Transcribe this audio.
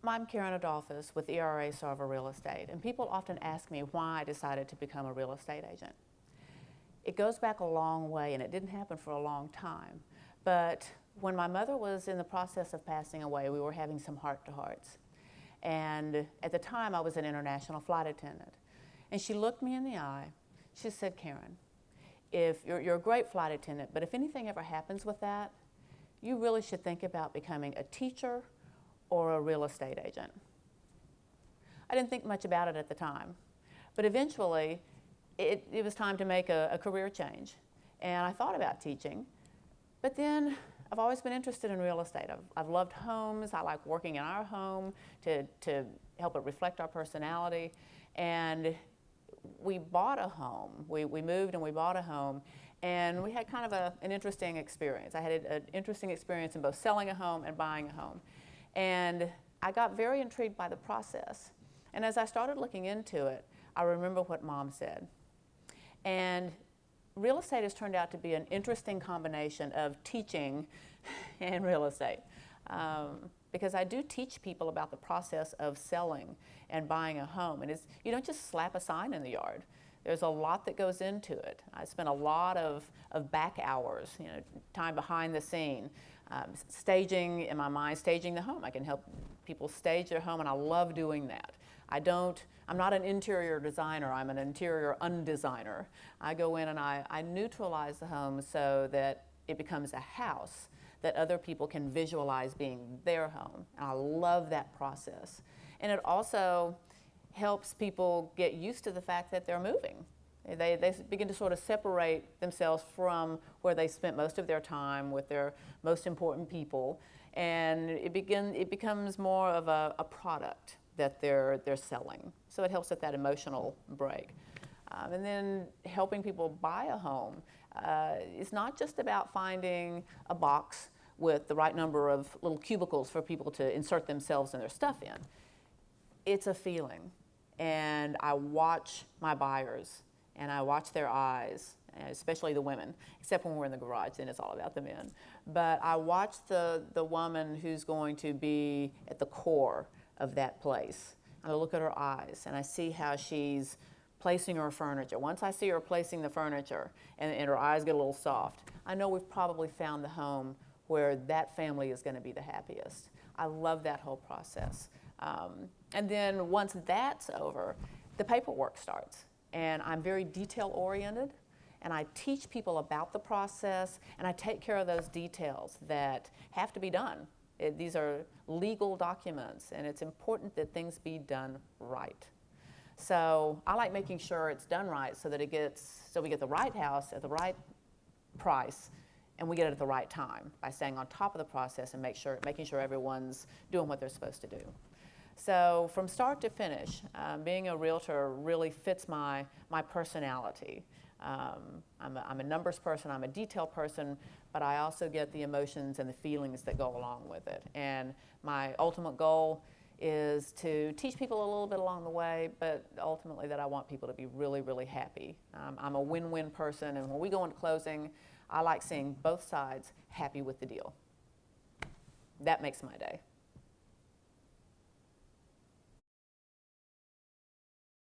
I'm Karen Adolphus with ERA Sarver Real Estate, and people often ask me why I decided to become a real estate agent. It goes back a long way, and it didn't happen for a long time. But when my mother was in the process of passing away, we were having some heart-to-hearts. And at the time, I was an international flight attendant. And she looked me in the eye. She said, Karen, if you're a great flight attendant, but if anything ever happens with that, you really should think about becoming a teacher or a real estate agent. I didn't think much about it at the time, but eventually it was time to make a career change. And I thought about teaching, but then I've always been interested in real estate. I've loved homes. I like working in our home to help it reflect our personality. And we bought a home. We moved and we bought a home, and we had kind of an interesting experience. I had an interesting experience in both selling a home and buying a home. And I got very intrigued by the process. And as I started looking into it, I remember what Mom said. And real estate has turned out to be an interesting combination of teaching and real estate. Because I do teach people about the process of selling and buying a home. And you don't just slap a sign in the yard. There's a lot that goes into it. I spent a lot of back hours, time behind the scene, staging, in my mind, staging the home. I can help people stage their home, and I love doing that. I'm not an interior designer, I'm an interior undesigner. I go in and I neutralize the home so that it becomes a house that other people can visualize being their home. And I love that process. And it also helps people get used to the fact that they're moving. They begin to sort of separate themselves from where they spent most of their time with their most important people, and it becomes more of a product that they're selling. So it helps with that emotional break. And then helping people buy a home. It's not just about finding a box with the right number of little cubicles for people to insert themselves and their stuff in. It's a feeling. And I watch my buyers, and I watch their eyes, especially the women, except when we're in the garage, then it's all about the men. But I watch the woman who's going to be at the core of that place. And I look at her eyes, and I see how she's placing her furniture. Once I see her placing the furniture, and her eyes get a little soft, I know we've probably found the home where that family is going to be the happiest. I love that whole process. And then once that's over, the paperwork starts. And I'm very detail-oriented, and I teach people about the process, and I take care of those details that have to be done. These are legal documents, and it's important that things be done right. So I like making sure it's done right so that we get the right house at the right price, and we get it at the right time by staying on top of the process and making sure everyone's doing what they're supposed to do. So from start to finish, being a realtor really fits my personality. I'm a numbers person, I'm a detail person, but I also get the emotions and the feelings that go along with it. And my ultimate goal is to teach people a little bit along the way, but ultimately that I want people to be really, really happy. I'm a win-win person, and when we go into closing, I like seeing both sides happy with the deal. That makes my day.